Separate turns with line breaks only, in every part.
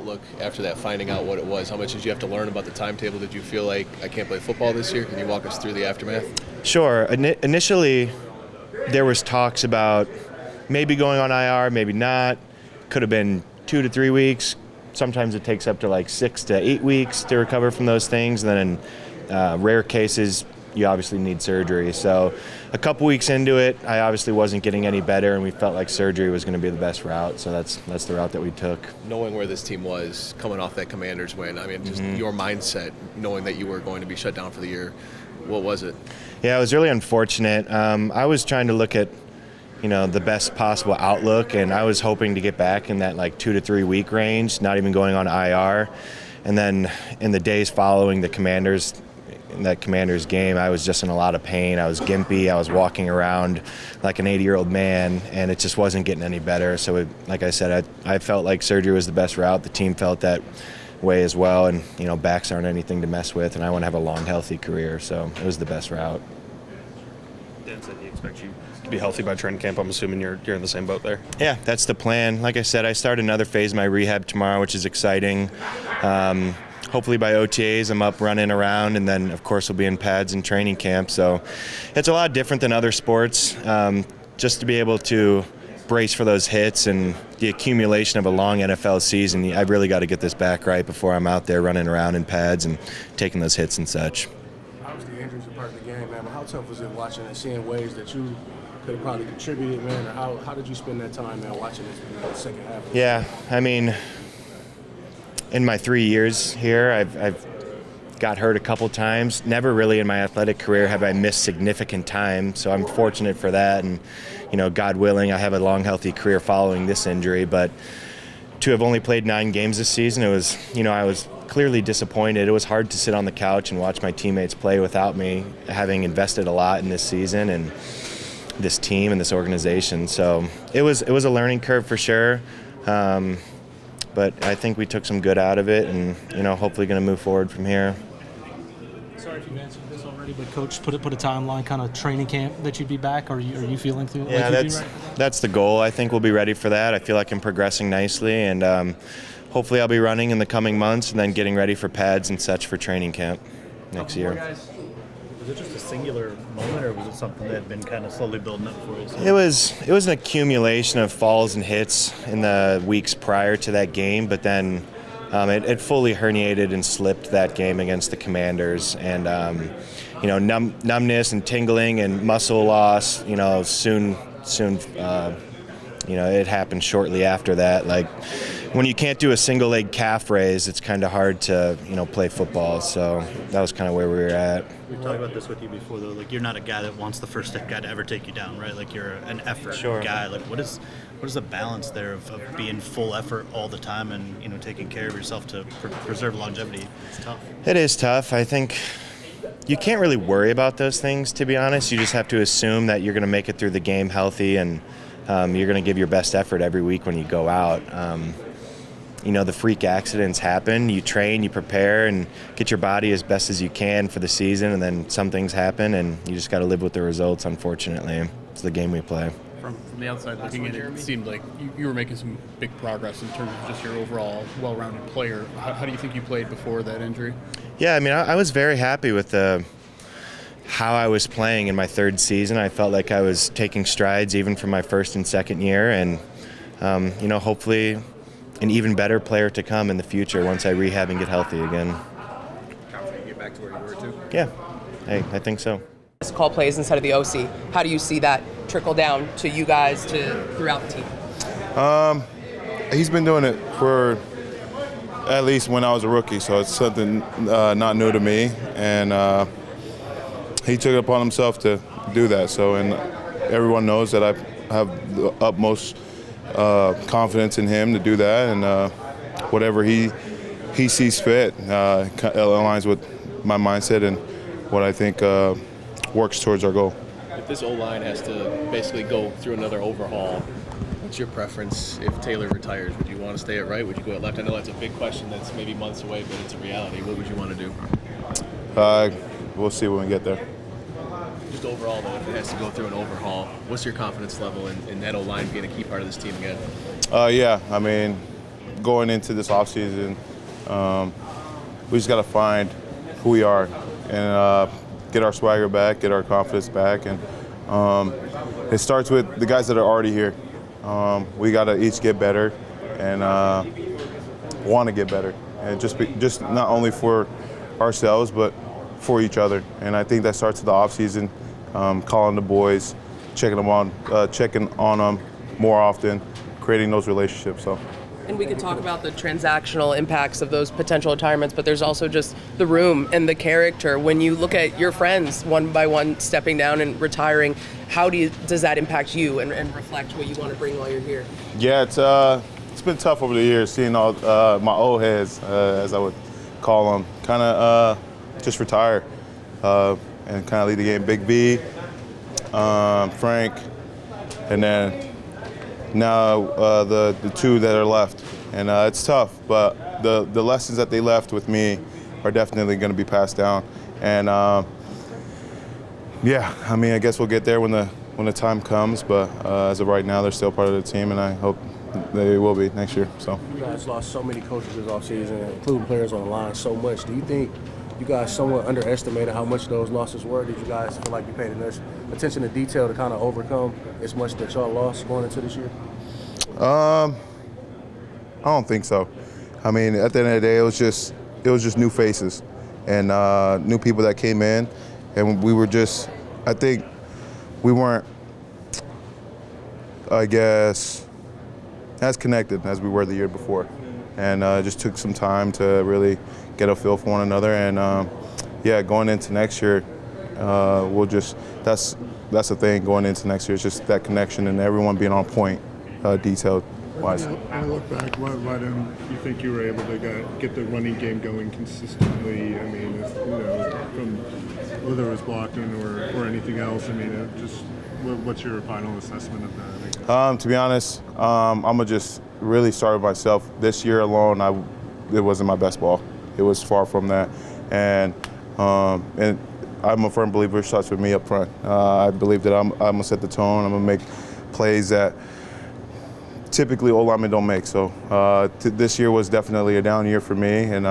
outlook after that, finding out what it was? How much did you have to learn about the timetable? Did you feel like, I can't play football this year? Can you walk us through the aftermath?
Sure. Initially, there was talks about maybe going on IR, maybe not. Could have been 2 to 3 weeks. Sometimes it takes up to like 6 to 8 weeks to recover from those things. And then in rare cases, you obviously need surgery. So a couple weeks into it, I obviously wasn't getting any better, and we felt like surgery was going to be the best route. So that's the route that we took.
Knowing where this team was coming off that Commanders win, I mean, just your mindset, knowing that you were going to be shut down for the year, what was it?
Yeah, it was really unfortunate. I was trying to look at, the best possible outlook, and I was hoping to get back in that like 2 to 3 week range, not even going on IR. And then in the days following the Commanders game, I was just in a lot of pain. I was gimpy. I was walking around like an 80-year-old man, and it just wasn't getting any better. So, like I said, I felt like surgery was the best route. The team felt that way as well, and backs aren't anything to mess with, and I want to have a long, healthy career. So it was the best route.
Dan said he expects you to be healthy by training camp. I'm assuming you're in the same boat there.
Yeah, that's the plan. Like I said, I start another phase of my rehab tomorrow, which is exciting. Hopefully by OTAs, I'm up running around, and then, of course, we'll be in pads and training camp. So it's a lot different than other sports. Just to be able to brace for those hits and the accumulation of a long NFL season, I've really got to get this back right before I'm out there running around in pads and taking those hits and such.
Obviously, injuries are part of the game, man, but how tough was it watching and seeing ways that you could have probably contributed, man? Or how did you spend that time, man, watching this second half?
Yeah, I mean, in my 3 years here, I've got hurt a couple times. Never really in my athletic career have I missed significant time, so I'm fortunate for that. And, God willing, I have a long, healthy career following this injury. But to have only played 9 games this season, it was, I was clearly disappointed. It was hard to sit on the couch and watch my teammates play without me, having invested a lot in this season and this team and this organization. So it was a learning curve for sure. But I think we took some good out of it, and hopefully going to move forward from here.
Sorry if you've answered this already, but Coach put a timeline, kind of training camp that you'd be back. Are you feeling through?
Yeah,
like you'd be ready for that?
That's the goal. I think we'll be ready for that. I feel like I'm progressing nicely, and hopefully I'll be running in the coming months, and then getting ready for pads and such for training camp next year.
Was it just a singular moment, or was it something that had been kind of slowly building up for you?
It was an accumulation of falls and hits in the weeks prior to that game, but then it fully herniated and slipped that game against the Commanders, and numbness and tingling and muscle loss. Soon. It happened shortly after that. Like, when you can't do a single leg calf raise, it's kind of hard to play football. So that was kind of where we were at.
We talked about this with you before, though. Like, you're not a guy that wants the first step guy to ever take you down, right? Like, you're an effort guy. Like, what is the balance there of being full effort all the time and taking care of yourself to preserve longevity? It's tough.
It is tough. I think you can't really worry about those things, to be honest. You just have to assume that you're going to make it through the game healthy, and you're going to give your best effort every week when you go out. The freak accidents happen. You train, you prepare, and get your body as best as you can for the season, and then some things happen, and you just got to live with the results, unfortunately. It's the game we play.
From the outside looking in, it seemed like you were making some big progress in terms of just your overall well-rounded player. How do you think you played before that injury?
Yeah, I mean, I was very happy with how I was playing in my third season. I felt like I was taking strides even from my first and second year, and hopefully an even better player to come in the future once I rehab and get healthy again.
Confident you get back to where you were too?
Yeah, I think so.
Call plays instead of the OC. How do you see that trickle down to you guys throughout the team?
He's been doing it for at least when I was a rookie, so it's something not new to me, and he took it upon himself to do that. So, and everyone knows that I have the utmost confidence in him to do that, and whatever he sees fit aligns with my mindset and what I think works towards our goal.
If this O-line has to basically go through another overhaul, what's your preference if Taylor retires? Would you want to stay at right? Would you go at left? I know that's a big question that's maybe months away, but it's a reality. What would you want to do?
We'll see when we get there.
Just overall, though, if it has to go through an overhaul, what's your confidence level in that O-line being a key part of this team again?
Yeah, I mean, going into this offseason, we just got to find who we are and get our swagger back, get our confidence back. And it starts with the guys that are already here. We got to each get better and want to get better. And just not only for ourselves, but for each other. And I think that starts with the offseason, calling the boys, checking on them more often, creating those relationships. So.
And we could talk about the transactional impacts of those potential retirements, but there's also just the room and the character. When you look at your friends one by one stepping down and retiring, how does that impact you and reflect what you want to bring while you're here?
Yeah, it's been tough over the years seeing all my old heads, as I would call them, kind of just retire and kind of lead the game. Big V, Frank, and then now the two that are left. And it's tough, but the lessons that they left with me are definitely going to be passed down. And yeah, I mean, I guess we'll get there when the time comes, but as of right now, they're still part of the team, and I hope they will be next year. So
you guys lost so many coaches this offseason, including players on the line so much. Do you think you guys somewhat underestimated how much those losses were? Did you guys feel like you paid enough attention to detail to kind of overcome as much that y'all lost going into this year?
I don't think so. I mean, at the end of the day, it was just new faces and new people that came in, and we were just, I think we weren't, I guess, as connected as we were the year before, and it just took some time to really get a feel for one another. And yeah, going into next year, we'll just that's the thing. Going into next year, it's just that connection and everyone being on point, detailed wise.
When I look back, why didn't you think you were able to get the running game going consistently? I mean, if, from whether it was blocking or anything else. I mean, what's your final assessment of that?
To be honest, I'm gonna just really start with myself. This year alone, it wasn't my best ball. It was far from that, and I'm a firm believer it starts with me up front. I believe that I'm gonna set the tone. I'm gonna make plays that typically O-linemen don't make. So this year was definitely a down year for me, and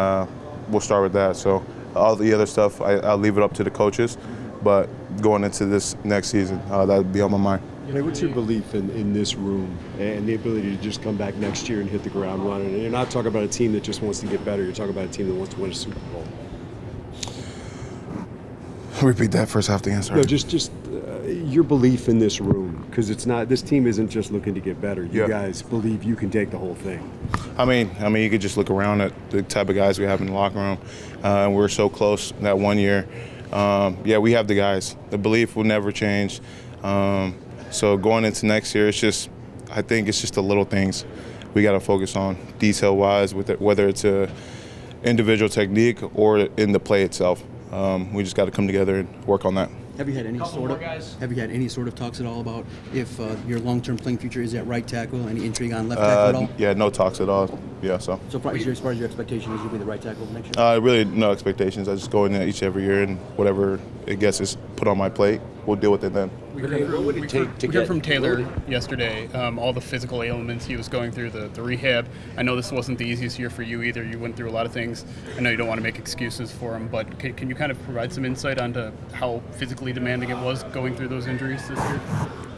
we'll start with that. So all the other stuff, I'll leave it up to the coaches. But going into this next season, that would be on my mind.
What's your belief in this room and the ability to just come back next year and hit the ground running? And you're not talking about a team that just wants to get better. You're talking about a team that wants to win a Super Bowl.
Repeat that first half of the answer.
No, just your belief in this room, because it's not. This team isn't just looking to get better. You guys believe you can take the whole thing.
I mean, you could just look around at the type of guys we have in the locker room. We're so close that one year. Yeah, we have the guys. The belief will never change. So going into next year, I think it's just the little things we got to focus on, detail-wise, whether it's a individual technique or in the play itself. We just got to come together and work on that.
Have you had any sort of talks at all about if your long-term playing future is at right tackle? Any intrigue on left tackle at all?
Yeah, no talks at all. Yeah, so.
So as far as your expectation is, you'll be the right tackle next year?
Really, no expectations. I just go in every year, and whatever it gets is put on my plate. We'll deal with it then.
We heard from Taylor yesterday all the physical ailments he was going through, the rehab. I know this wasn't the easiest year for you either. You went through a lot of things. I know you don't want to make excuses for him, but can you kind of provide some insight onto how physically demanding it was going through those injuries this year?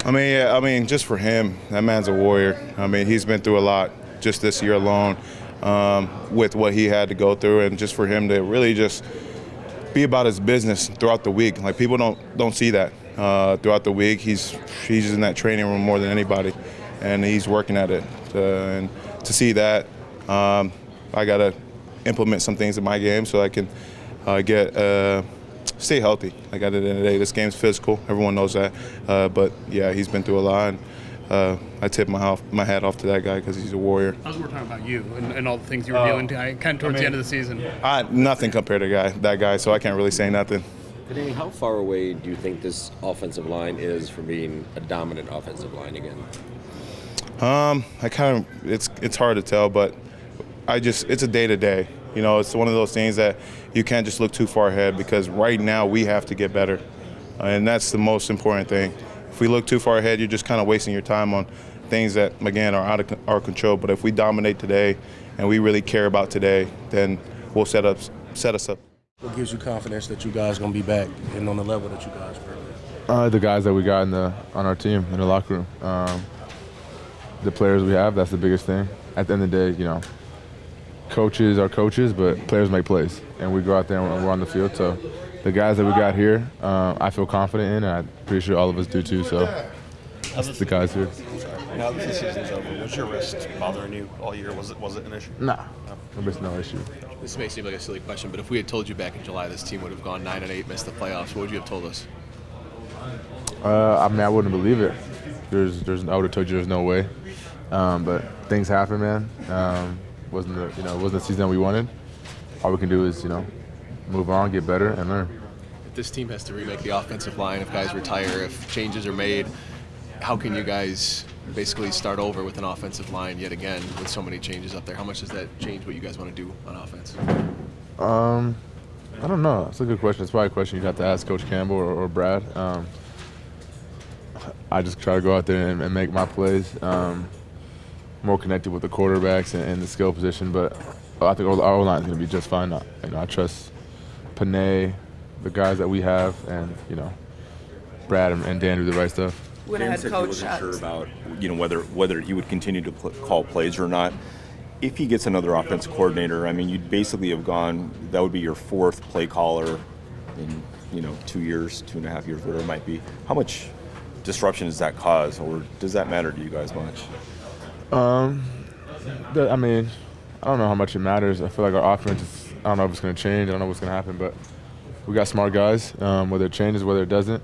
I mean, just for him, that man's a warrior. I mean, he's been through a lot just this year alone with what he had to go through, and just for him to really just be about his business throughout the week. Like, people don't see that. Throughout the week, he's in that training room more than anybody, and he's working at it. And to see that, I got to implement some things in my game so I can stay healthy. Like, at the end of the day, this game's physical. Everyone knows that. But yeah, he's been through a lot. And, I tip my hat off to that guy because he's a warrior.
I was more talking about you and all the things you were dealing with kind of towards the end of the season.
Nothing compared to that guy, so I can't really say nothing.
Penei, how far away do you think this offensive line is from being a dominant offensive line again?
It's hard to tell, but it's a day to day. It's one of those things that you can't just look too far ahead, because right now we have to get better, and that's the most important thing. If we look too far ahead, you're just kind of wasting your time on things that, again, are out of our control. But if we dominate today and we really care about today, then we'll set us up.
What gives you confidence that you guys going to be back and on the level that you guys were?
The guys that we got on our team in the locker room. The players we have, that's the biggest thing. At the end of the day, coaches are coaches, but players make plays. And we go out there and we're on the field. So the guys that we got here, I feel confident in, and I'm pretty sure all of us do too. So that's the guys here.
Now that the season's over, was your wrist bothering you all year? Was it an issue?
Nah, no issue.
This may seem like a silly question, but if we had told you back in July this team would have gone 9-8, missed the playoffs, what would you have told us?
I wouldn't believe it. I would have told you there's no way. But things happen, man. Wasn't the season we wanted. All we can do is, move on, get better, and learn.
If this team has to remake the offensive line, if guys retire, if changes are made, how can you guys basically start over with an offensive line yet again with so many changes up there? How much does that change what you guys want to do on offense?
I don't know. It's a good question. It's probably a question you'd have to ask Coach Campbell or Brad. I just try to go out there and make my plays, more connected with the quarterbacks and the skill position. But I think our O-line is going to be just fine. I trust Penei, the guys that we have, and Brad and Dan do the right stuff.
When
Dan
head
said
coach
he wasn't sure about whether he would continue to call plays or not. If he gets another offensive coordinator, I mean, you'd basically have gone. That would be your fourth play caller in 2 years, 2.5 years, whatever it might be. How much disruption does that cause, or does that matter to you guys much?
I mean, I don't know how much it matters. I feel like our offense is, I don't know if it's going to change. I don't know what's going to happen, but we got smart guys. Whether it changes, whether it doesn't,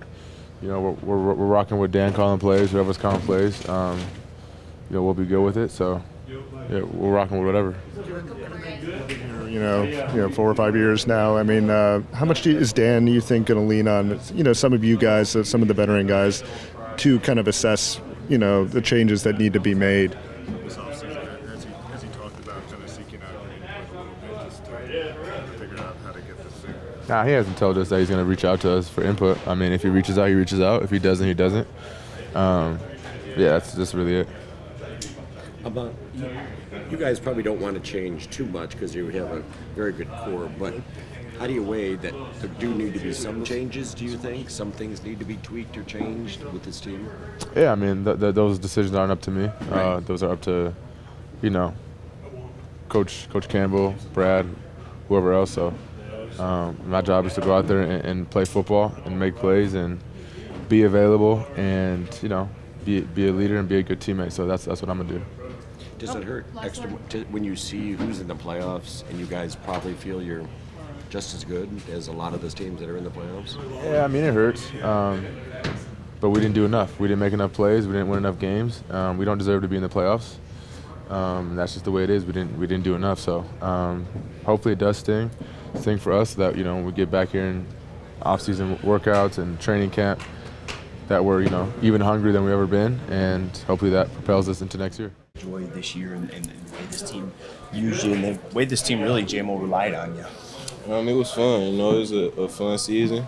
we're rocking with Dan calling plays, whoever's calling plays. We'll be good with it. So, yeah, we're rocking with whatever.
4 or 5 years now. I mean, how much is Dan, you think, going to lean on, some of you guys, some of the veteran guys, to kind of assess, the changes that need to be made? This offseason, has he talked about kind of seeking out input a little bit just to figure out how to get this thing?
Nah, he hasn't told us that he's going to reach out to us for input. I mean, if he reaches out, he reaches out. If he doesn't, he doesn't. Yeah, that's really it.
You guys probably don't want to change too much because you have a very good core, but how do you weigh that there do need to be some changes, do you think? Some things need to be tweaked or changed with this team?
Yeah, I mean, those decisions aren't up to me. Those are up to, Coach Campbell, Brad, whoever else. So my job is to go out there and play football and make plays and be available and, be a leader and be a good teammate. So that's what I'm going to do.
Does it hurt extra when you see who's in the playoffs and you guys probably feel you're just as good as a lot of those teams that are in the playoffs?
Yeah, I mean, it hurts. But we didn't do enough. We didn't make enough plays. We didn't win enough games. We don't deserve to be in the playoffs. That's just the way it is. We didn't do enough. So hopefully it does sting for us that, when we get back here in off-season workouts and training camp, that we're, even hungrier than we've ever been. And hopefully that propels us into next year.
Enjoy this year and the way this team used you and the way this team really, JMO, relied on you?
It was fun. It was a fun season.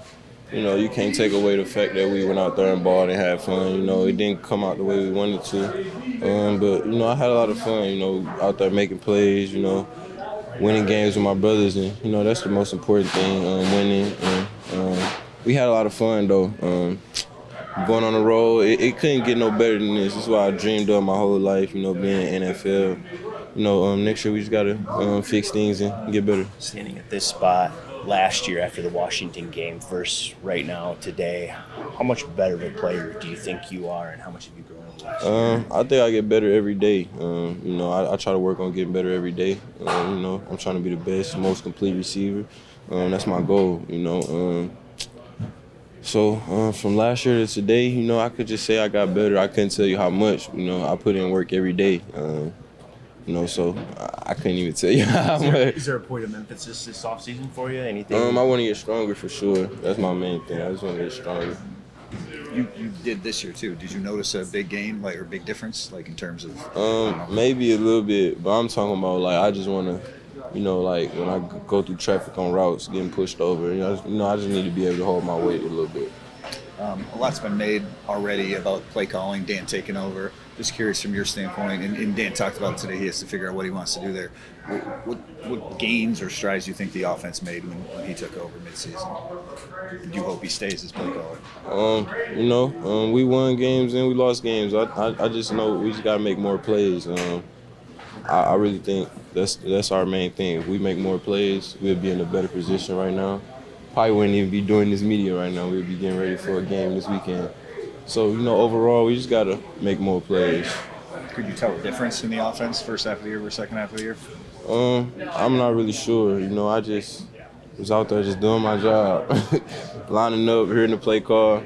You can't take away the fact that we went out there and balled and had fun. It didn't come out the way we wanted to. But, I had a lot of fun, out there making plays, winning games with my brothers. And, that's the most important thing, winning. And we had a lot of fun, though. Going on the road, it couldn't get no better than this. This is what I dreamed of my whole life, being in NFL. Next year we just got to fix things and get better.
Standing at this spot last year after the Washington game versus right now today, how much better of a player do you think you are, and how much have you grown over last year?
I think I get better every day. I try to work on getting better every day. I'm trying to be the best, most complete receiver. That's my goal, So from last year to today, I could just say I got better. I couldn't tell you how much. I put in work every day. So I couldn't even tell you how much.
Is there a point of emphasis this offseason for you? Anything?
I want to get stronger for sure. That's my main thing. I just want to get stronger.
You did this year too. Did you notice a big gain, or big difference, in terms of?
Maybe a little bit, but I'm talking about I just want to. When I go through traffic on routes, getting pushed over, I just need to be able to hold my weight a little bit.
A lot's been made already about play calling, Dan taking over. Just curious from your standpoint, and Dan talked about it today, he has to figure out what he wants to do there. What gains or strides do you think the offense made when he took over midseason? Do you hope he stays as play caller?
We won games and we lost games. I just know we just got to make more plays. I really think that's our main thing. If we make more plays, we'll be in a better position right now. Probably wouldn't even be doing this media right now. We'll be getting ready for a game this weekend. So, overall, we just got to make more plays.
Could you tell a difference in the offense first half of the year versus second half of the year?
I'm not really sure. I just was out there just doing my job, lining up, hearing the play call,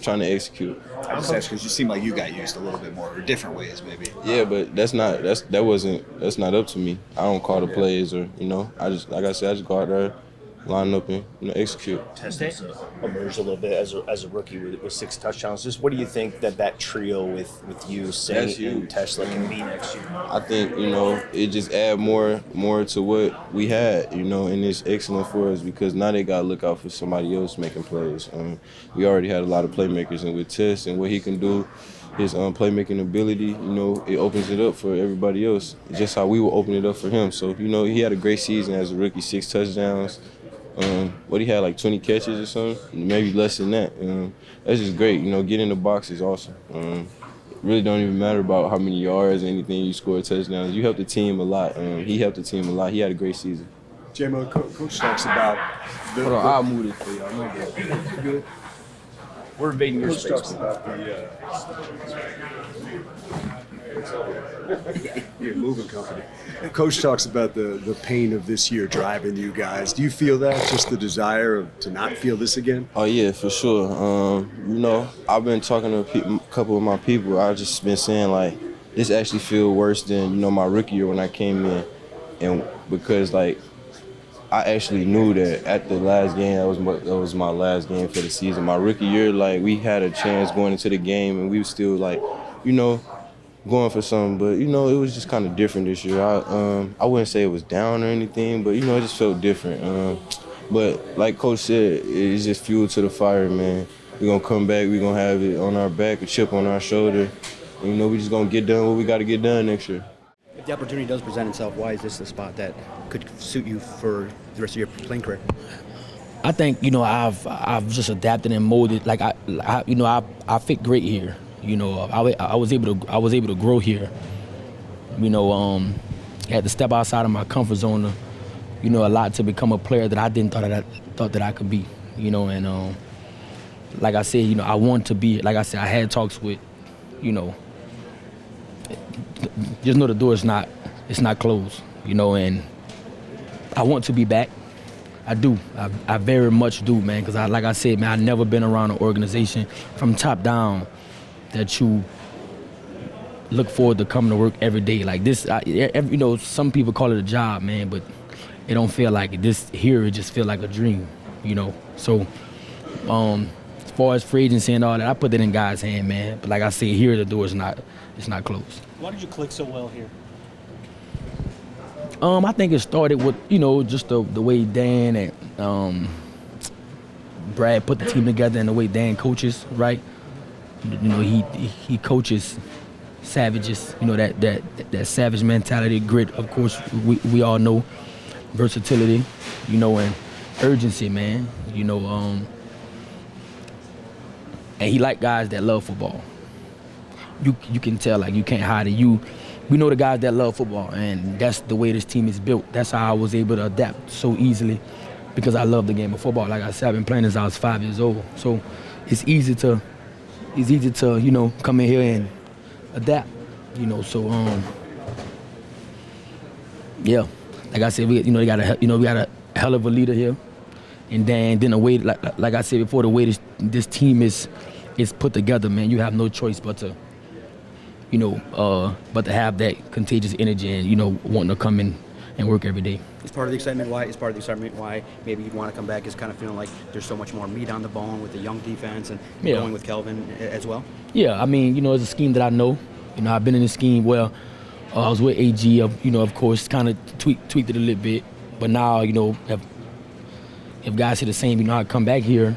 trying to execute.
I just asked because you seem like you got used a little bit more, or different ways maybe.
Yeah, but that's not up to me. I don't call the plays, or I just, like I said, I just go out there, line up and execute.
Tate emerged a little bit as a rookie with 6 touchdowns. Just what do you think that trio with you, St, and TeSlaa can be next year?
I think it just add more to what we had, and it's excellent for us because now they got to look out for somebody else making plays. We already had a lot of playmakers, and with Tess and what he can do, his playmaking ability, it opens it up for everybody else, just how we will open it up for him. So, he had a great season as a rookie, 6 touchdowns. What he had, like 20 catches or something, maybe less than that. That's just great. Get in the box is awesome. Really don't even matter about how many yards or anything you score touchdowns. You helped the team a lot. He helped the team a lot. He had a great season.
J-Mo, Coach talks about
Hold on, I'll move this for y'all.
You good?
We're invading your
Coach
space.
talks about the moving company. Coach talks about the pain of this year driving you guys. Do you feel that? Just the desire to not feel this again?
Oh yeah, for sure. I've been talking to a couple of my people. I've just been saying like, this actually feel worse than my rookie year when I came in, and because I actually knew that at the last game that was my last game for the season. My rookie year, we had a chance going into the game, and we were still going for something, but it was just kind of different this year. I wouldn't say it was down or anything, but it just felt different. But like Coach said, it's just fuel to the fire, man. We're gonna come back. We're gonna have it on our back, a chip on our shoulder. And, we just gonna get done what we got to get done next year.
If the opportunity does present itself, why is this the spot that could suit you for the rest of your playing career?
I think I've just adapted and molded. I fit great here. I was able to grow here. Had to step outside of my comfort zone. A lot to become a player that I didn't thought that I could be. And like I said, I want to be. Like I said, I had talks with, just know the door is not closed. And I want to be back. I do. I very much do, man. Because like I said, man, I've never been around an organization from top down that you look forward to coming to work every day. Like this, some people call it a job, man, but it don't feel like it. This here, it just feel like a dream, So, as far as free agency and all that, I put that in God's hand, man. But like I said, here the door is not closed.
Why did you click so well here?
I think it started with, just the way Dan and Brad put the team together and the way Dan coaches, right? He coaches savages, that savage mentality, grit, of course, we all know, versatility, and urgency, man, and he like guys that love football. You can tell, you can't hide it. We know the guys that love football, and that's the way this team is built. That's how I was able to adapt so easily, because I love the game of football. Like I said, I've been playing since I was 5 years old, so it's easy to come in here and adapt, So yeah, like I said, we got a hell of a leader here, and then the way, like I said before, the way this team is put together, man, you have no choice but to have that contagious energy and wanting to come in and work every day.
It's part of the excitement why maybe you'd want to come back, is kind of feeling like there's so much more meat on the bone with the young defense and going with Kelvin as well? Yeah, it's a scheme that I know. I've been in this scheme where I was with AG, of course, kind of tweaked it a little bit. But now, if guys say the same, I come back here,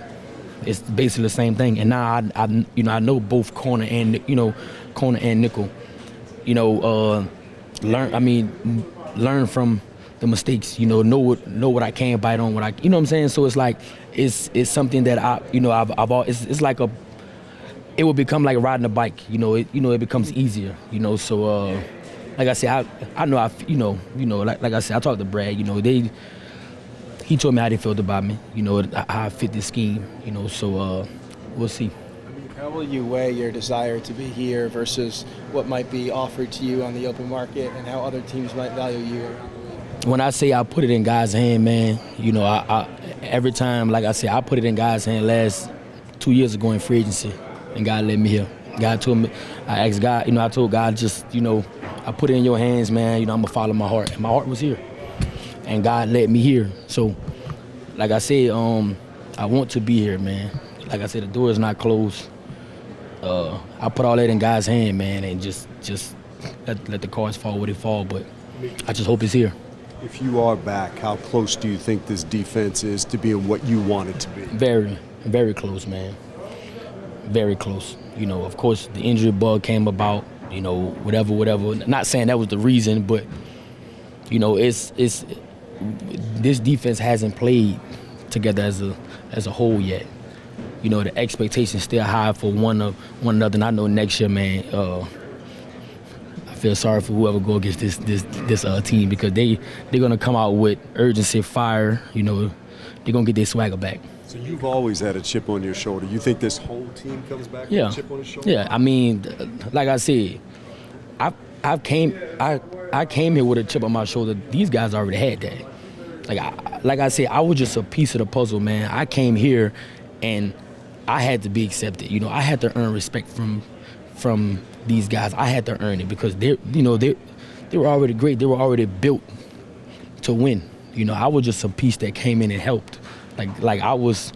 it's basically the same thing. And now I know both corner and
corner and nickel. Learn from the mistakes. Know what I can bite on. You know what I'm saying. So it's like it's something that it's like it will become like riding a bike. It becomes easier. So like I said, I know like I said, I talked to Brad. He told me how they felt about me. How I fit this scheme. So we'll see.
How will you weigh your desire to be here versus what might be offered to you on the open market and how other teams might value you around the league?
When I say I put it in God's hand, man, I every time, like I said, I put it in God's hand last 2 years ago in free agency, and God led me here. God told me, I asked God, I told God just, I put it in your hands, man, I'm going to follow my heart. And my heart was here, and God led me here. So, like I said, I want to be here, man. Like I said, the door is not closed. I put all that in God's hand, man, and just let the cards fall where they fall. But I just hope it's here.
If you are back, how close do you think this defense is to being what you want it to be?
Very, very close, man. Very close. Of course, the injury bug came about. Whatever. Not saying that was the reason, but it's this defense hasn't played together as a whole yet. The expectation's still high for one another. And I know next year, man, I feel sorry for whoever go against this team because they're gonna come out with urgency, fire. They're gonna get their swagger back.
So you've always had a chip on your shoulder. You think this whole team comes back with a chip on his shoulder?
Yeah. Like I said, I came here with a chip on my shoulder. These guys already had that. Like I said, I was just a piece of the puzzle, man. I came here and I had to be accepted. I had to earn respect from these guys. I had to earn it because they were already great. They were already built to win. I was just a piece that came in and helped. Like I was.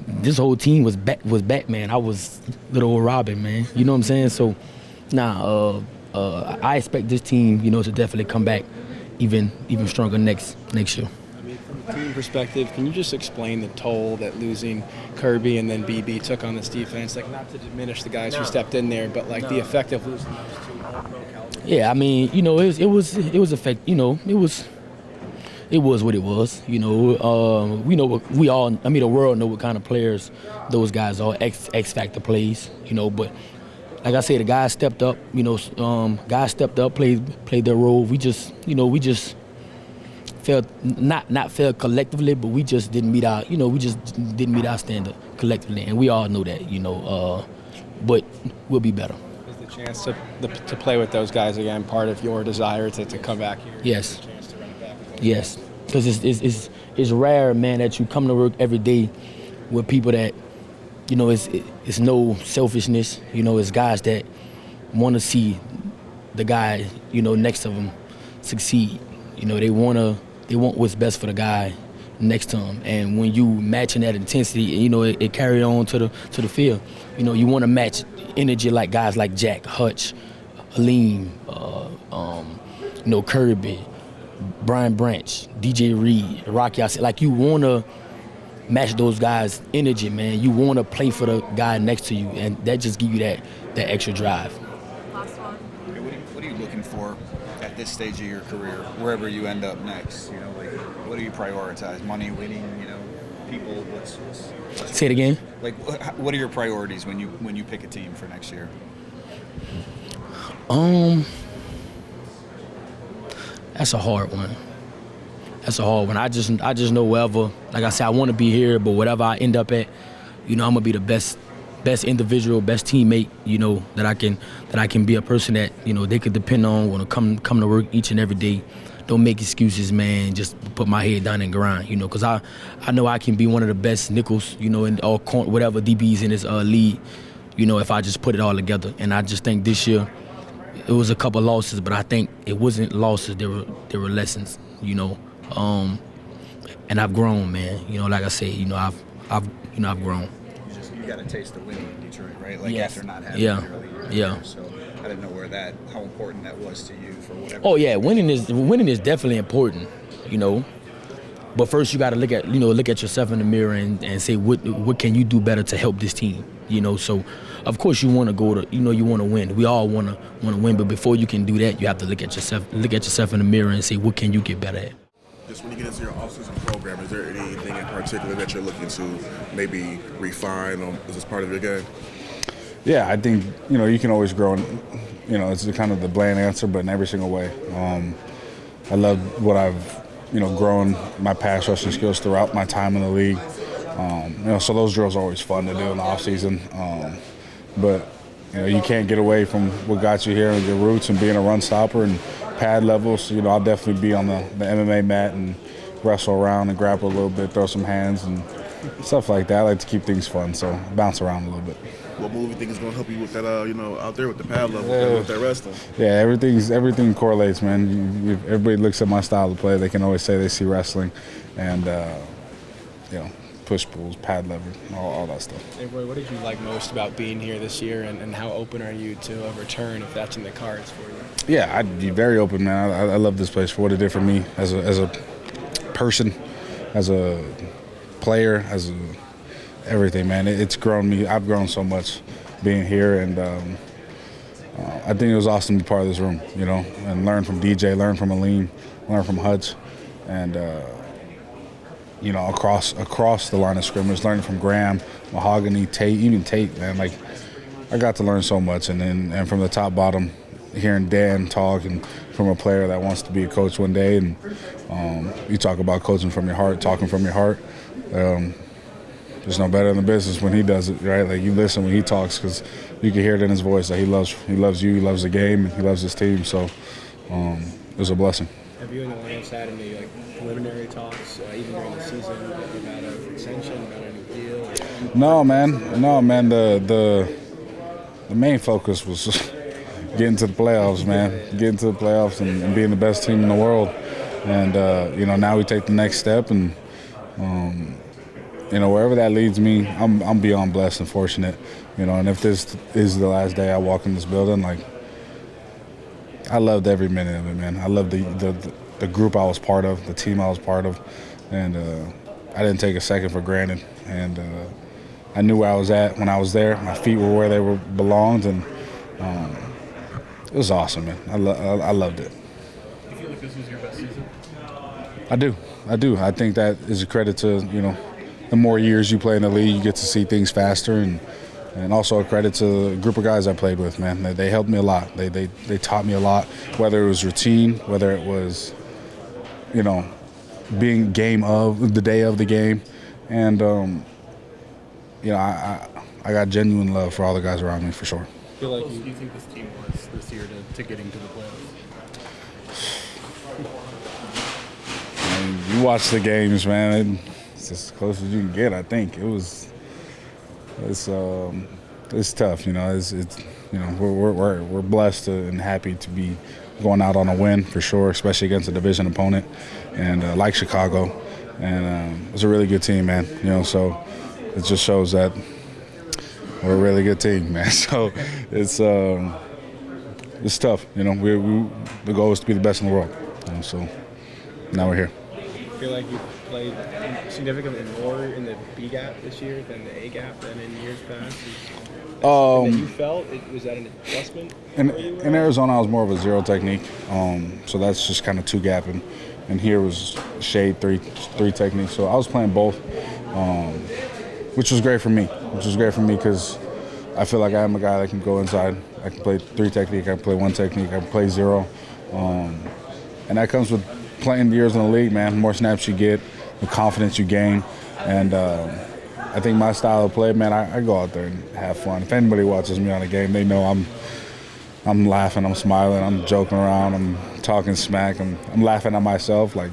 This whole team was Batman. I was little old Robin, man. You know what I'm saying? So, I expect this team, to definitely come back even stronger next year.
From a team perspective, can you just explain the toll that losing Kirby and then BB took on this defense? Not to diminish the guys who stepped in there, but the effect of losing those two all-pro caliber.
Yeah, it was effect. It was what it was. We know we all. The world know what kind of players those guys are. X factor plays. But like I said, the guys stepped up. Guys stepped up, played their role. We just felt not felt collectively, but we just didn't meet our standard collectively, and we all know that. But we'll be better.
Is the chance to play with those guys again part of your desire to come back here?
Yes. Yes, because it's rare, man, that you come to work every day with people that, it's no selfishness. It's guys that want to see the guy, next to them succeed. They want what's best for the guy next to him. And when you matching that intensity, it carry on to the field. You want to match energy like guys like Jack, Hutch, Aleem, Kirby, Brian Branch, DJ Reed, Rocky. You want to match those guys' energy, man. You want to play for the guy next to you, and that just give you that extra drive.
Last one. What are you looking for at this stage of your career, wherever you end up next? What do you prioritize? Money, winning, people? What's
Say it again.
What are your priorities when you pick a team for next year?
That's a hard one. I just know wherever, like I said, I want to be here, but whatever I end up at, I'm gonna be the best individual, best teammate, that I can be a person that, they could depend on when I come to work each and every day. Don't make excuses, man. Just put my head down and grind, because I know I can be one of the best nickels, in all whatever DBs in this league, if I just put it all together. And I just think this year, it was a couple losses, but I think it wasn't losses. There were lessons, and I've grown, man. Like I said, I've grown.
You got a taste of winning in Detroit, right?
Yes.
After not having it early in your career. So I didn't know how important that was to you for whatever.
Oh yeah, winning is definitely important, But first you got to look at yourself in the mirror and say what can you do better to help this team. You know, so of course you want to go to, you want to win. We all want to win, but before you can do that, you have to look at yourself in the mirror and say, what can you get better at?
Just when you get into your off-season program, is there anything in particular that you're looking to maybe refine, or is this part of your game?
Yeah, I think, you can always grow. It's kind of the bland answer, but in every single way. I love what I've, grown my pass rushing skills throughout my time in the league. So those drills are always fun to do in the off-season. But, you can't get away from what got you here and your roots and being a run stopper and pad levels. I'll definitely be on the MMA mat and wrestle around and grapple a little bit, throw some hands and stuff like that. I like to keep things fun, so bounce around a little bit.
What move you think is going to help you with that, out there with the pad level and with that wrestling?
Yeah, everything correlates, man. Everybody looks at my style of play. They can always say they see wrestling and, push pulls, pad level, all that stuff.
Hey, Roy, what did you like most about being here this year, and how open are you to a return if that's in the cards for you?
Yeah, I'd be very open, man. I love this place for what it did for me as a person, as a player, as everything, man. It's grown me. I've grown so much being here, and I think it was awesome to be part of this room, and learn from DJ, learn from Aline, learn from Hutch, and across the line of scrimmage, learning from Graham, Mahogany, Tate, even Tate, man. Like, I got to learn so much, and from the top, bottom, hearing Dan talk, and from a player that wants to be a coach one day, and you talk about coaching from your heart, talking from your heart. There's no better in the business when he does it, right? Like, you listen when he talks because you can hear it in his voice that he loves you, he loves the game, and he loves his team. So it was a blessing.
Have you and the Lions had any preliminary talks, even during the season, about an extension, about a new deal?
No, man. The main focus was getting to the playoffs, man. Getting to the playoffs and being the best team in the world. And now we take the next step, and wherever that leads me, I'm beyond blessed and fortunate. And if this is the last day I walk in this building, I loved every minute of it, man. I loved the group I was part of, the team I was part of, and I didn't take a second for granted. And I knew where I was at when I was there. My feet were where they belonged, and it was awesome, man. I loved it.
Do you feel like this was your best season?
I do. I think that is a credit to, the more years you play in the league, you get to see things faster, and also a credit to the group of guys I played with, man. They helped me a lot. They taught me a lot, whether it was routine, whether it was, being the day of the game. And, I got genuine love for all the guys around me, for sure.
How close do you think this team was this year to getting to the playoffs?
You watch the games, man. It's as close as you can get. I think it's tough. We're blessed and happy to be going out on a win for sure, especially against a division opponent and like Chicago. And it's a really good team, man. So it just shows that we're a really good team, man. So it's tough. The goal is to be the best in the world. So now we're here.
I feel like you played significantly more in the B gap this year than the A gap than in years past. That you felt was that an adjustment?
In Arizona, I was more of a zero technique, so that's just kind of two gapping, and here was shade three technique. So I was playing both, which was great for me. Because I feel like I am a guy that can go inside. I can play three technique. I can play one technique. I can play zero, and that comes with playing years in the league, man. The more snaps you get, the confidence you gain, and I think my style of play, man, I go out there and have fun. If anybody watches me on a game, they know I'm laughing, I'm smiling, I'm joking around, I'm talking smack, I'm laughing at myself. Like,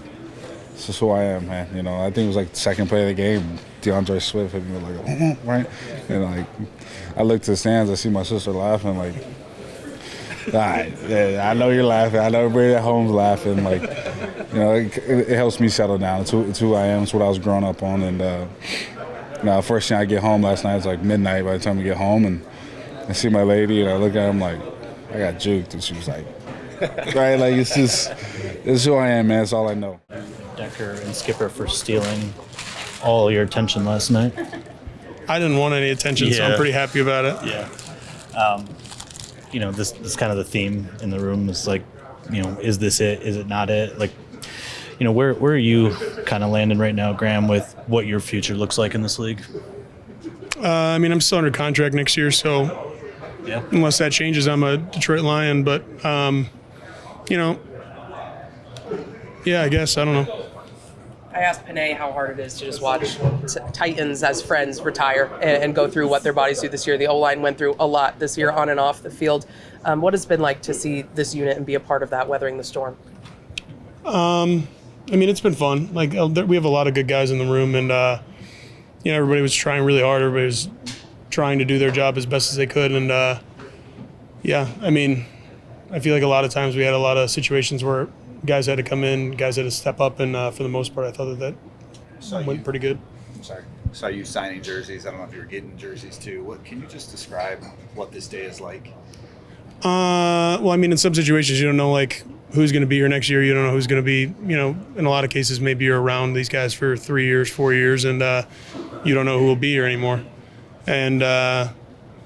it's just who I am, man. I think it was like the second play of the game, DeAndre Swift hit me like, right? And I look to the stands, I see my sister laughing, like, all right, yeah, I know you're laughing. I know everybody at home's laughing. It helps me settle down. It's who I am. It's what I was growing up on. And first thing I get home last night, it's like midnight by the time we get home, and I see my lady, and I look at him like, I got juked, and she was like, right, it's who I am, man. It's all I know.
Decker and Skipper for stealing all your attention last night.
I didn't want any attention, so I'm pretty happy about it.
Yeah. This kind of the theme in the room is like, is this it? Is it not it? Like, where are you kind of landing right now, Graham, with what your future looks like in this league?
I'm still under contract next year, so unless that changes, I'm a Detroit Lion. But, I guess. I don't know.
I asked Penei how hard it is to just watch Titans as friends retire and go through what their bodies do this year. The O-line went through a lot this year on and off the field. What has it been like to see this unit and be a part of that, weathering the storm?
It's been fun. Like, we have a lot of good guys in the room, and everybody was trying really hard. Everybody was trying to do their job as best as they could, and I feel like a lot of times we had a lot of situations where guys had to come in, guys had to step up, and for the most part, I thought that went pretty good.
Saw you signing jerseys. I don't know if you were getting jerseys too. Can you just describe what this day is like?
In some situations you don't know like who's going to be here next year. You don't know who's going to be. In a lot of cases, maybe you're around these guys for 3 years, 4 years, and you don't know who will be here anymore. And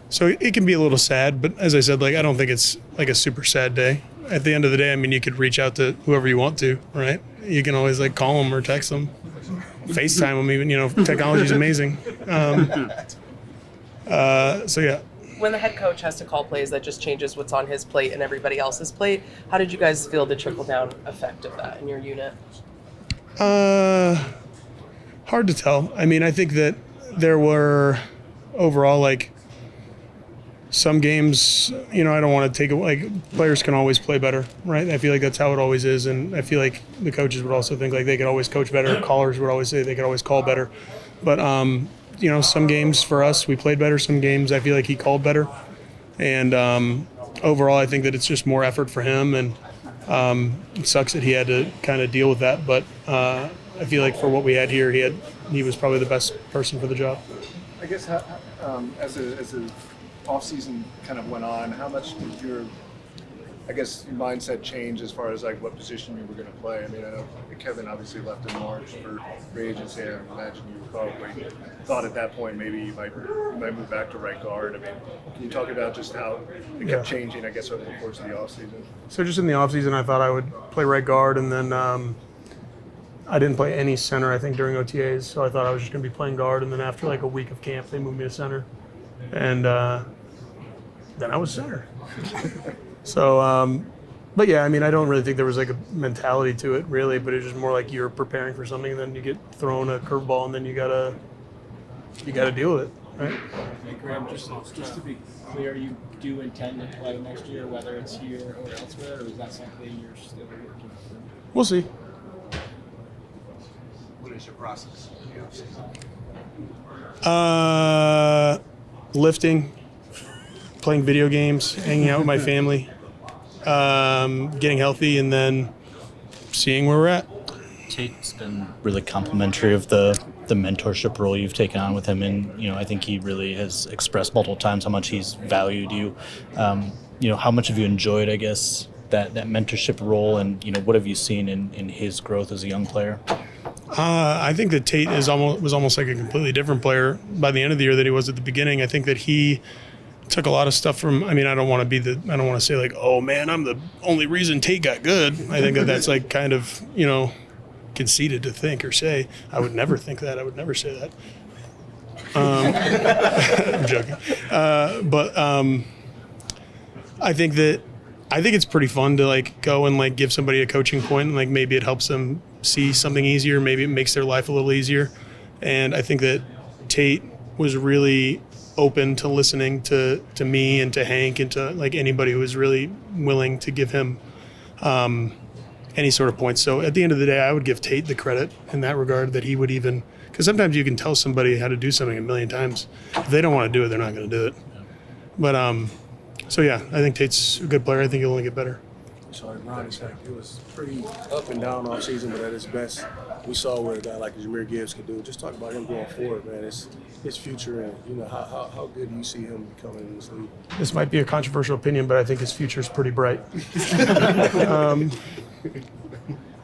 so it can be a little sad. But as I said, I don't think it's like a super sad day. At the end of the day, you could reach out to whoever you want to, right? You can always call them or text them, FaceTime them even, technology is amazing.
When the head coach has to call plays, that just changes what's on his plate and everybody else's plate. How did you guys feel the trickle-down effect of that in your unit?
Hard to tell. I think that there were overall, some games, I don't want to take it, players can always play better, right? I feel like that's how it always is, and I feel like the coaches would also think they could always coach better. Callers would always say they could always call better. But, some games for us, we played better. Some games I feel like he called better. And overall, I think that it's just more effort for him, and it sucks that he had to kind of deal with that. But I feel like for what we had here, he was probably the best person for the job.
I guess as the off-season kind of went on, how much did your mindset change as far as what position you were going to play? I know Kevin obviously left in March for free agency. I imagine you probably thought at that point maybe you might move back to right guard. Can you talk about just how it kept changing, over the course of the off-season?
So just in the off-season, I thought I would play right guard, and then I didn't play any center, I think, during OTAs. So I thought I was just going to be playing guard, and then after a week of camp, they moved me to center. And then I was center. So, but yeah, I don't really think there was a mentality to it really, but it's just more like you're preparing for something, and then you get thrown a curveball, and then you gotta deal with it, right?
Hey, Graham, just to be clear, you do intend to play next year, whether it's here or elsewhere, or is that something you're still working through?
We'll see.
What is your process in the offseason?
Lifting, playing video games, hanging out with my family, getting healthy, and then seeing where we're at.
Tate's been really complimentary of the mentorship role you've taken on with him, and I think he really has expressed multiple times how much he's valued you. How much have you enjoyed, I guess, that mentorship role, and what have you seen in his growth as a young player?
I think that Tate was almost like a completely different player by the end of the year that he was at the beginning. I think that he took a lot of stuff from. I don't want to say oh man, I'm the only reason Tate got good. I think that that's kind of conceited to think or say. I would never think that. I would never say that. I'm joking. I think it's pretty fun to go and give somebody a coaching point, and maybe it helps them see something easier. Maybe it makes their life a little easier. And I think that Tate was really open to listening to me and to Hank and to anybody who was really willing to give him any sort of points. So at the end of the day, I would give Tate the credit in that regard, that he would even, because sometimes you can tell somebody how to do something a million times. If they don't want to do it, they're not going to do it. But so yeah, I think Tate's a good player. I think he'll only get better.
Sorry, Ron, it was pretty up and down all season, but at his best, we saw what a guy like Jahmyr Gibbs could do. Just talk about him going forward, man. It's his future, and how good do you see him becoming in this league?
This might be a controversial opinion, but I think his future is pretty bright.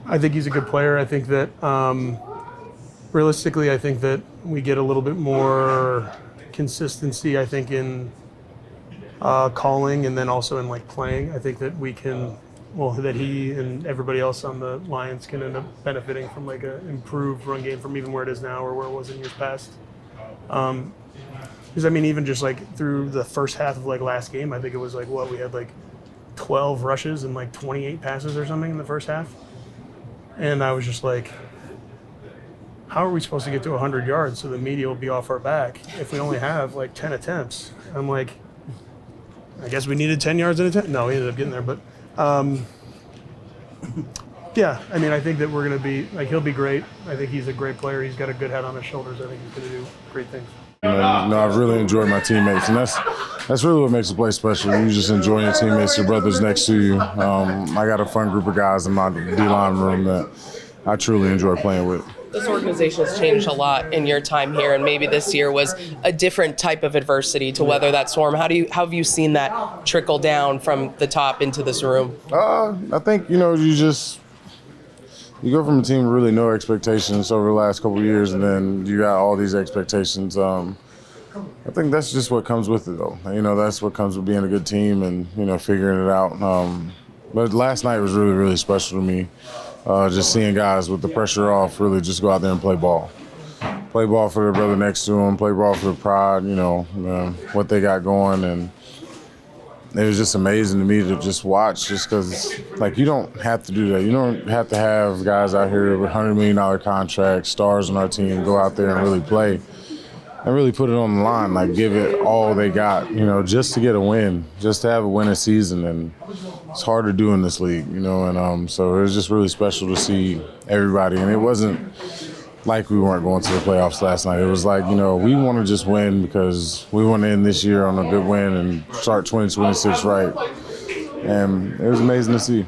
I think he's a good player. I think that realistically, I think that we get a little bit more consistency, I think, in calling and then also in like playing. I think that we can, that he and everybody else on the Lions can end up benefiting from like an improved run game from even where it is now or where it was in years past. Because I mean, even just like through the first half of like last game, I think it was like we had like 12 rushes and like 28 passes or something in the first half. And I was just like, how are we supposed to get to 100 yards so the media will be off our back if we only have like 10 attempts? I'm like, I guess we needed 10 yards in a attempt. No, we ended up getting there. But yeah, I mean, I think that we're going to be, like, he'll be great. I think he's a great player. He's got a good head on his shoulders. I think he's going to do great things.
I've really enjoyed my teammates, and that's really what makes the play special. You just enjoy your teammates, your brothers next to you. I got a fun group of guys in my D-line room that I truly enjoy playing with.
This organization has changed a lot in your time here, and maybe this year was a different type of adversity to weather that storm. How have you seen that trickle down from the top into this room?
I think, you go from a team with really no expectations over the last couple of years, and then you got all these expectations. I think that's just what comes with it, though. That's what comes with being a good team and, figuring it out. But last night was really, really special to me. Just seeing guys with the pressure off really just go out there and play ball. Play ball for their brother next to them, play ball for the pride, what they got going. And it was just amazing to me to just watch, just because, like, you don't have to do that. You don't have to have guys out here with $100 million contracts, stars on our team, go out there and really play and really put it on the line, like give it all they got, just to get a win, just to have a winning season. And it's hard to do in this league, and so it was just really special to see everybody. And it wasn't like we weren't going to the playoffs last night. It was like, we want to just win because we want to end this year on a good win and start 2026 right. And it was amazing to see.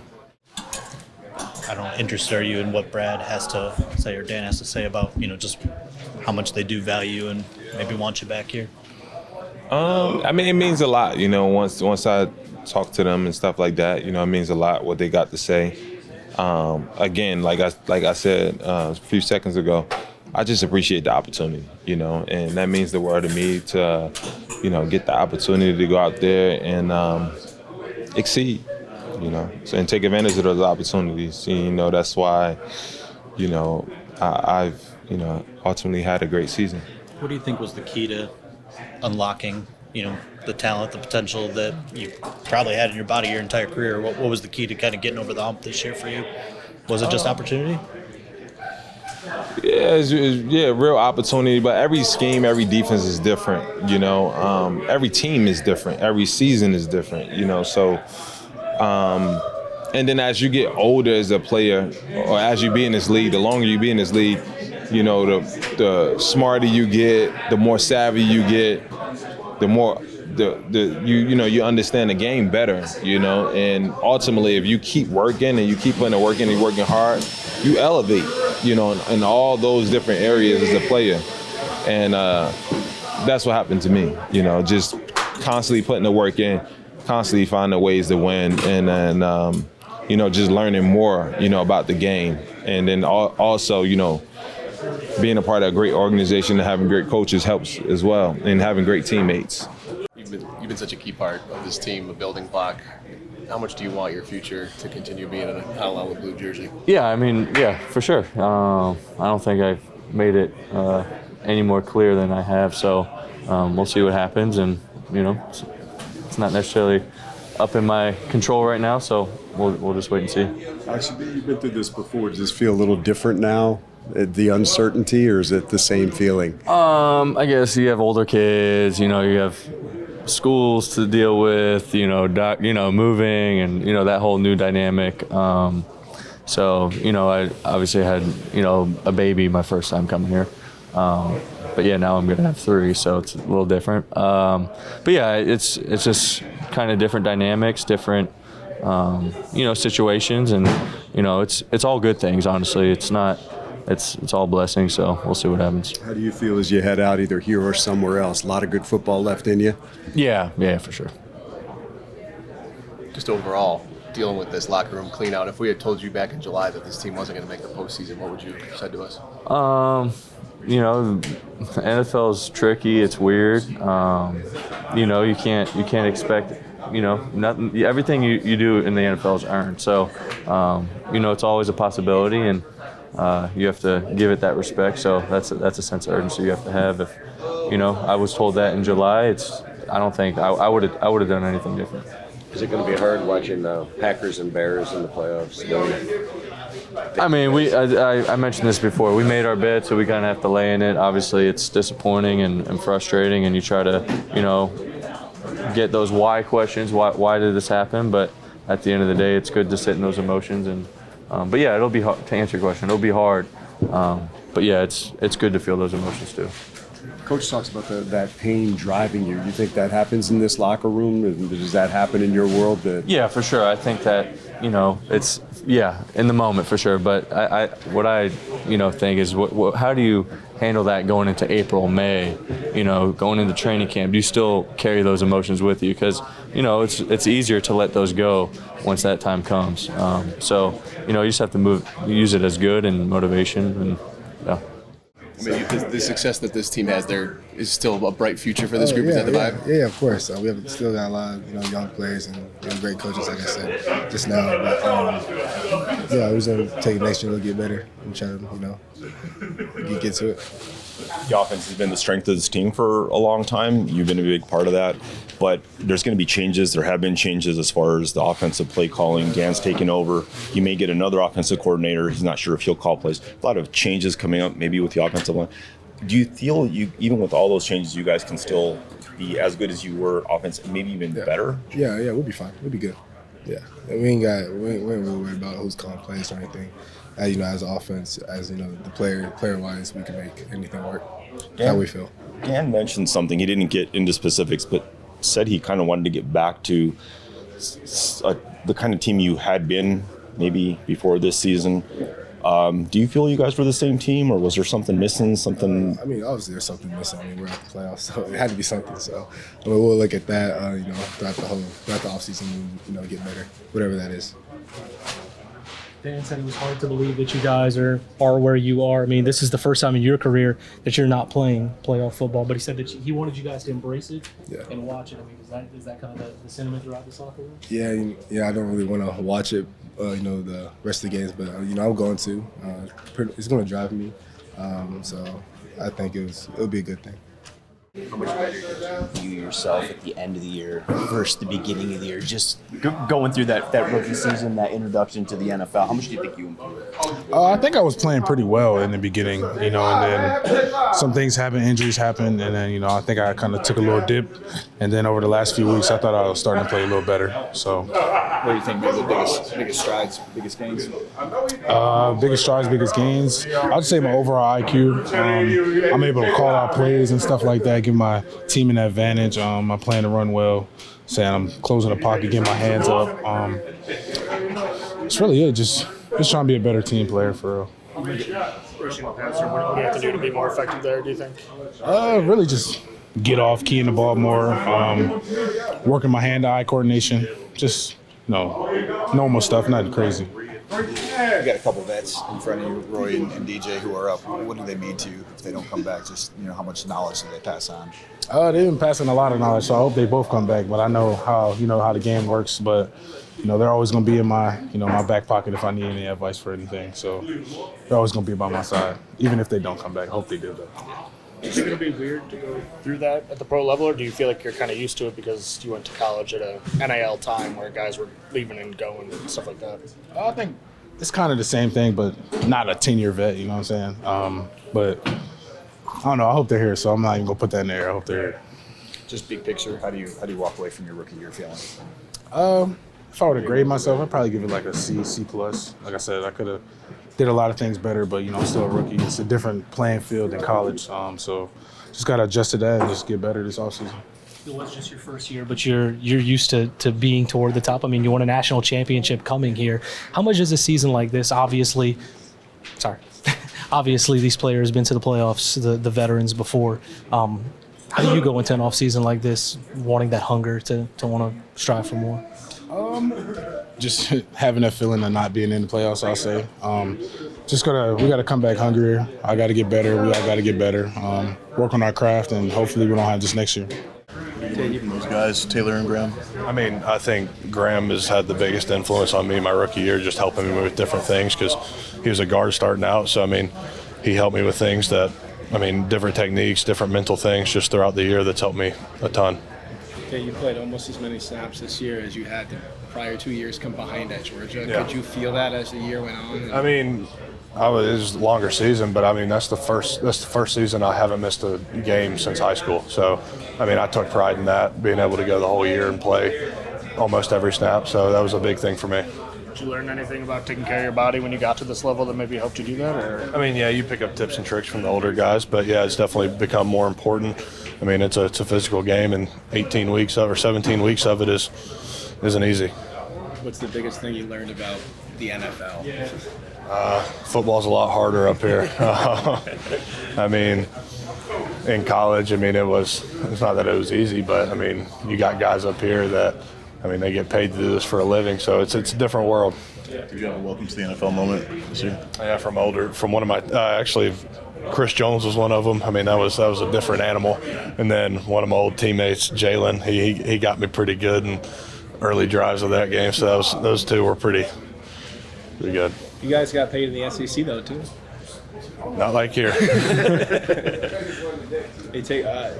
I don't know, interested are you in what Brad has to say or Dan has to say about, just how much they do value and maybe want you back here?
I mean, it means a lot, once I talk to them and stuff like that, it means a lot what they got to say. Again, like I said a few seconds ago, I just appreciate the opportunity, and that means the world to me to, get the opportunity to go out there and exceed, and take advantage of those opportunities. That's why, I've, ultimately had a great season.
What do you think was the key to unlocking, the talent, the potential that you probably had in your body your entire career? What was the key to kind of getting over the hump this year for you? Was it just opportunity?
Yeah, real opportunity. But every scheme, every defense is different. Every team is different. Every season is different. So, and then as you get older as a player, or as you be in this league, the longer you be in this league, the smarter you get, the more savvy you get, the more you understand the game better, and ultimately if you keep working and you keep putting the work in and you're working hard, you elevate, in all those different areas as a player. And that's what happened to me, just constantly putting the work in, constantly finding ways to win, and then just learning more, about the game. And then also, being a part of a great organization and having great coaches helps as well, and having great teammates.
You've been such a key part of this team, a building block. How much do you want your future to continue being in an Alabama blue jersey?
Yeah, for sure. I don't think I've made it any more clear than I have, so we'll see what happens. And, it's not necessarily up in my control right now, so we'll just wait and see.
Actually, you've been through this before. Does this feel a little different now? The uncertainty, or is it the same feeling?
I guess you have older kids, you have schools to deal with, moving and, that whole new dynamic. So, I obviously had, a baby my first time coming here. But yeah, now I'm going to have 3, so it's a little different. But yeah, it's just kind of different dynamics, different, situations, and, it's all good things, honestly. It's all blessings, so we'll see what happens.
How do you feel as you head out either here or somewhere else? A lot of good football left in you?
Yeah, for sure.
Just overall, dealing with this locker room clean out, if we had told you back in July that this team wasn't going to make the postseason, what would you have said to us?
you know, NFL is tricky. It's weird. You know, you can't expect, you know, nothing. Everything you do in the NFL is earned. So, you know, it's always a possibility, and you have to give it that respect. So that's a sense of urgency you have to have. If, you know, I was told that in July, I don't think I would have done anything different.
Is it going to be hard watching Packers and Bears in the playoffs?
I mean, I mentioned this before. We made our bed, so we kind of have to lay in it. Obviously, it's disappointing and frustrating, and you try to, you know, get those why questions. Why did this happen? But at the end of the day, it's good to sit in those emotions. And but yeah, it'll be hard, to answer your question. It'll be hard. But yeah, it's good to feel those emotions too.
Coach talks about that pain driving you. Do you think that happens in this locker room? Does that happen in your world?
Yeah, for sure. I think that, you know, it's, yeah, in the moment for sure. But what I you know, think is how do you handle that going into April, May, you know, going into training camp? Do you still carry those emotions with you? Because, you know, it's easier to let those go once that time comes. So, you know, you just have to use it as good and motivation, and yeah.
I mean, the success that this team has, there is still a bright future for this group. Is that the vibe?
Yeah, of course. We have still got a lot of, you know, young players and great coaches, like I said just now. But yeah, we're going to take it next year, we'll get better and try to, you know, get to it.
The offense has been the strength of this team for a long time. You've been a big part of that. But there's going to be changes. There have been changes as far as the offensive play calling. Dan's taking over. You may get another offensive coordinator. He's not sure if he'll call plays. A lot of changes coming up, maybe with the offensive line. Do you feel even with all those changes, you guys can still be as good as you were offense, maybe even better?
Yeah, we'll be fine. We'll be good. Yeah, and we ain't really worried about who's calling plays or anything. You know, as an offense, as you know, the player-wise, we can make anything work. That's how we feel.
Dan mentioned something. He didn't get into specifics, but said he kind of wanted to get back to the kind of team you had been maybe before this season. Do you feel you guys were the same team, or was there something missing? Something?
I mean, obviously there's something missing. I mean, we're at the playoffs, so it had to be something. So I mean, we'll look at that, you know, throughout the offseason, and, you know, get better, whatever that is.
Dan said it was hard to believe that you guys are where you are. I mean, this is the first time in your career that you're not playing playoff football, but he said that he wanted you guys to embrace it and watch it. I mean, is that kind of the sentiment throughout the soccer room?
Yeah, I don't really want to watch it, you know, the rest of the games, but, you know, I'm going to. It's going to drive me, so I think it'll be a good thing.
How much better do you view yourself at the end of the year versus the beginning of the year? Just going through that rookie season, that introduction to the NFL, how much do you think you improved?
I think I was playing pretty well in the beginning, you know, and then some things happened, injuries happened, and then, you know, I think I kind of took a little dip, and then over the last few weeks, I thought I was starting to play a little better. So,
what do you think were the biggest strides, biggest gains?
Biggest strides, biggest gains. I'd say my overall IQ. I'm able to call out plays and stuff like that, give my team an advantage. I'm playing to run well. Saying I'm closing the pocket, getting my hands up. It's really it. Just trying to be a better team player for real.
Rushing the passer, what do you have to do to be more effective there, do you think?
Really just get off, keying the ball more, working my hand-eye coordination. Just, you know, normal stuff, nothing crazy.
You got a couple vets in front of you, Roy and DJ, who are up. What do they mean to you if they don't come back? Just, you know, how much knowledge do they pass on?
They've been passing a lot of knowledge, so I hope they both come back. But I know how the game works. But you know, they're always going to be in my my back pocket if I need any advice for anything. So they're always going to be by my side, even if they don't come back. I hope they do though.
Is it going to be weird to go through that at the pro level, or do you feel like you're kind of used to it because you went to college at a NIL time where guys were leaving and going and stuff like that?
I think it's kind of the same thing, but not a 10-year vet, you know what I'm saying? But I don't know. I hope they're here, so I'm not even going to put that in there. I hope they're here.
Just big picture, how do you walk away from your rookie year feeling?
If I were to grade myself, I'd probably give it like a C+. Like I said, I could have did a lot of things better, but, you know, I'm still a rookie. It's a different playing field than college, so just got to adjust to that and just get better this offseason.
It was just your first year, but you're used to being toward the top. I mean, you won a national championship coming here. How much is a season like this? Obviously, these players have been to the playoffs, the veterans before. How do you go into an off season like this, wanting that hunger to want to strive for more?
just having that feeling of not being in the playoffs, I'll say. We got to come back hungrier. I got to get better. We all got to get better. Work on our craft, and hopefully we don't have this next year.
Those guys, Taylor and Graham?
I mean, I think Graham has had the biggest influence on me my rookie year, just helping me with different things because he was a guard starting out. So, I mean, he helped me with things different techniques, different mental things just throughout the year that's helped me a ton.
Okay, you played almost as many snaps this year as you had the prior 2 years come behind at Georgia.
Yeah.
Could you feel that as the year went on?
I mean, it was a longer season, but I mean that's the first season I haven't missed a game since high school. So, I mean, I took pride in that, being able to go the whole year and play almost every snap. So that was a big thing for me.
Did you learn anything about taking care of your body when you got to this level that maybe helped you do that? Or?
I mean, yeah, you pick up tips and tricks from the older guys, but yeah, it's definitely become more important. I mean, it's a physical game, and 18 weeks of or 17 weeks of it isn't easy.
What's the biggest thing you learned about the NFL?
Football's a lot harder up here. I mean, in college, I mean, it's not that it was easy, but I mean, you got guys up here that, I mean, they get paid to do this for a living, so it's a different world.
Did you have a welcome to the NFL moment this year?
Yeah, from one of my actually, Chris Jones was one of them. I mean, that was a different animal. And then one of my old teammates, Jalen, he got me pretty good in early drives of that game. So those two were pretty good.
You guys got paid in the SEC though too.
Not like here.
Hey,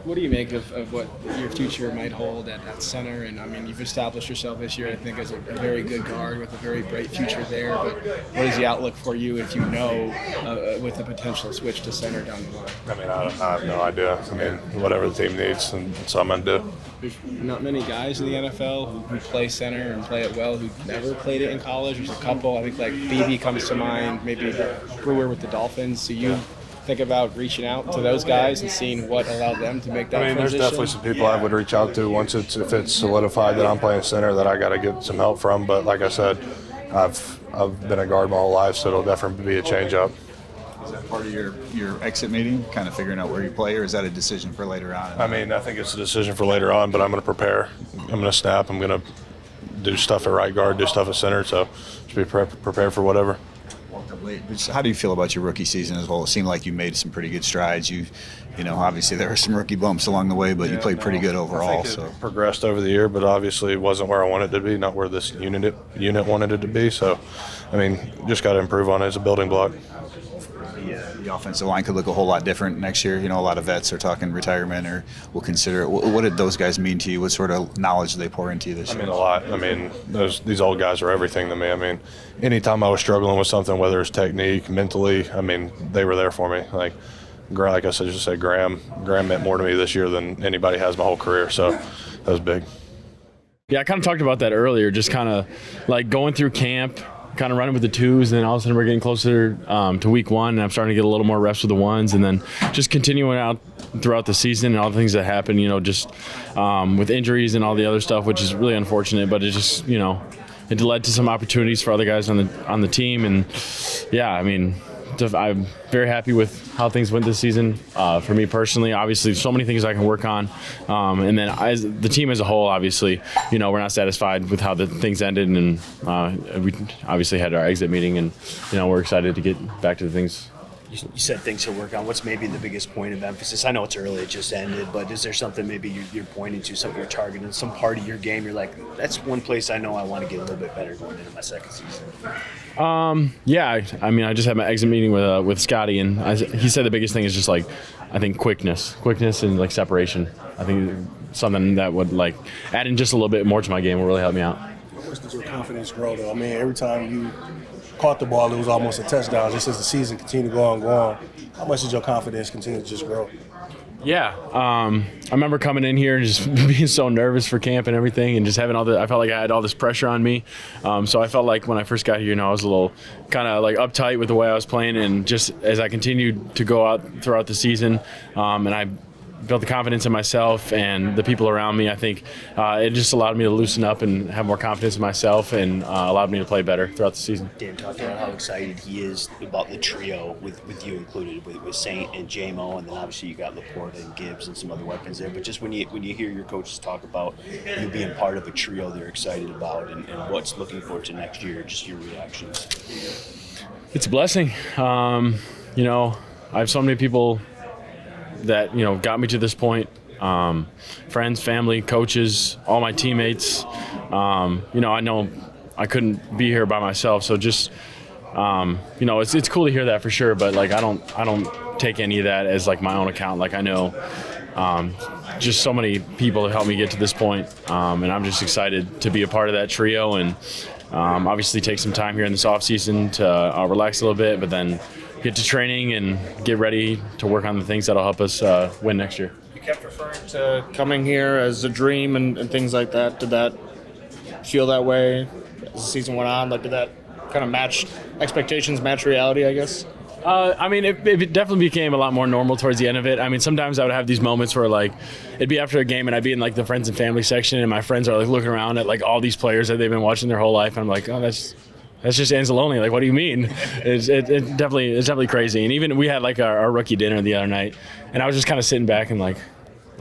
what do you make of what your future might hold at center? And I mean, you've established yourself this year, I think, as a very good guard with a very bright future there. But what is the outlook for you if you know with the potential switch to center down the line?
I mean, I have no idea. I mean, whatever the team needs, and that's what I'm going to do.
There's not many guys in the NFL who play center and play it well who never played it in college. There's a couple. I think like BB comes to mind, maybe Brewer with the Dolphins. So you think about reaching out to those guys and seeing what allowed them to make that transition?
There's definitely some people I would reach out to if it's solidified that I'm playing center that I got to get some help from. But like I said, I've been a guard my whole life, so it'll definitely be a change up.
Is that part of your exit meeting, kind of figuring out where you play, or is that a decision for later on?
I mean, I think it's a decision for later on, but I'm going to prepare. I'm going to snap. I'm going to do stuff at right guard, do stuff at center, so just be prepared for whatever.
How do you feel about your rookie season as well? It seemed like you made some pretty good strides. You know, obviously there were some rookie bumps along the way, but you played pretty good overall.
I think it progressed over the year, but obviously it wasn't where I wanted it to be, not where this unit wanted it to be. So, I mean, just got to improve on it as a building block.
The offensive line could look a whole lot different next year. You know, a lot of vets are talking retirement or will consider it. What did those guys mean to you? What sort of knowledge did they pour into you this year?
I mean, a lot. I mean, these old guys are everything to me. I mean, anytime I was struggling with something, whether it's technique, mentally, I mean, they were there for me. Like I said, Graham meant more to me this year than anybody has my whole career. So that was big.
Yeah, I kind of talked about that earlier, just kind of like going through camp, kind of running with the twos, and then all of a sudden we're getting closer to week one, and I'm starting to get a little more reps with the ones, and then just continuing out throughout the season and all the things that happen, you know, just with injuries and all the other stuff, which is really unfortunate, but it just, you know, it led to some opportunities for other guys on the team, and yeah, I mean, I'm very happy with how things went this season. For me personally, obviously, so many things I can work on. And then as the team as a whole, obviously, you know, we're not satisfied with how the things ended. And we obviously had our exit meeting, and, you know, we're excited to get back to the things.
You said things to work on. What's maybe the biggest point of emphasis? I know it's early, it just ended, but is there something maybe you're pointing to, something you're targeting, some part of your game you're like, that's one place I know I want to get a little bit better going into my second season?
Yeah, I mean, I just had my exit meeting with Scotty, and he said the biggest thing is just like, I think quickness and like separation. I think something that would like add in just a little bit more to my game will really help me out.
How much does your confidence grow though? I mean, every time you caught the ball, it was almost a touchdown. Just as the season continued to go on, how much did your confidence continue to just grow?
Yeah, I remember coming in here and just being so nervous for camp and everything, and just having I felt like I had all this pressure on me. So I felt like when I first got here, you know, I was a little kind of like uptight with the way I was playing, and just as I continued to go out throughout the season, and I built the confidence in myself and the people around me. I think it just allowed me to loosen up and have more confidence in myself, and allowed me to play better throughout the season.
Dan talked about how excited he is about the trio with you included, with Saint and Jamo, and then obviously you got LaPorta and Gibbs and some other weapons there. But just when you hear your coaches talk about you being part of a trio they're excited about and what's looking forward to next year, just your reactions.
It's a blessing. You know, I have so many people that, you know, got me to this point. Friends, family, coaches, all my teammates. You know, I know I couldn't be here by myself, so just you know, it's cool to hear that for sure. But like, I don't take any of that as like my own account. Like, I know just so many people have helped me get to this point, and I'm just excited to be a part of that trio. And obviously take some time here in this off season to relax a little bit, but then get to training and get ready to work on the things that'll help us win next year.
You kept referring to coming here as a dream and things like that. Did that feel that way as the season went on? Like, did that kind of match expectations, match reality, I guess?
I mean, it definitely became a lot more normal towards the end of it. I mean, sometimes I would have these moments where, like, it'd be after a game and I'd be in, like, the friends and family section, and my friends are, like, looking around at, like, all these players that they've been watching their whole life. And I'm like, oh, that's just Anzalone. Like, what do you mean? It's definitely crazy. And even we had, like, our rookie dinner the other night, and I was just kind of sitting back and, like,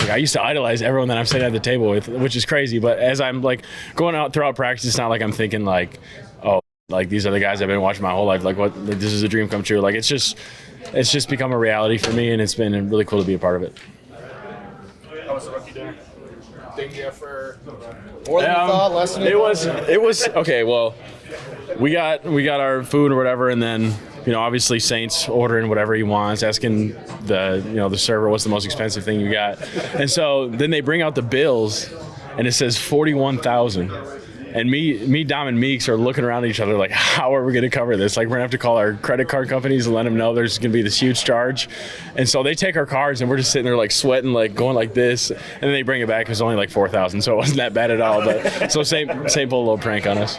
I used to idolize everyone that I'm sitting at the table with, which is crazy. But as I'm, like, going out throughout practice, it's not like I'm thinking, like, oh, like, these are the guys I've been watching my whole life. Like, what? Like, this is a dream come true. Like, it's just become a reality for me, and it's been really cool to be a part of it.
How was the rookie dinner? Thank you for more than you thought, less than you thought?
It was okay. Well, we got our food or whatever, and then, you know, obviously Saint's ordering whatever he wants, asking the server what's the most expensive thing you got, and so then they bring out the bills, and it says $41,000. And me, Dom, and Meeks are looking around at each other like, how are we going to cover this? Like, we're going to have to call our credit card companies and let them know there's going to be this huge charge. And so they take our cards, and we're just sitting there, like, sweating, like, going like this. And then they bring it back. It was only like $4,000, so it wasn't that bad at all. But so same little prank on us.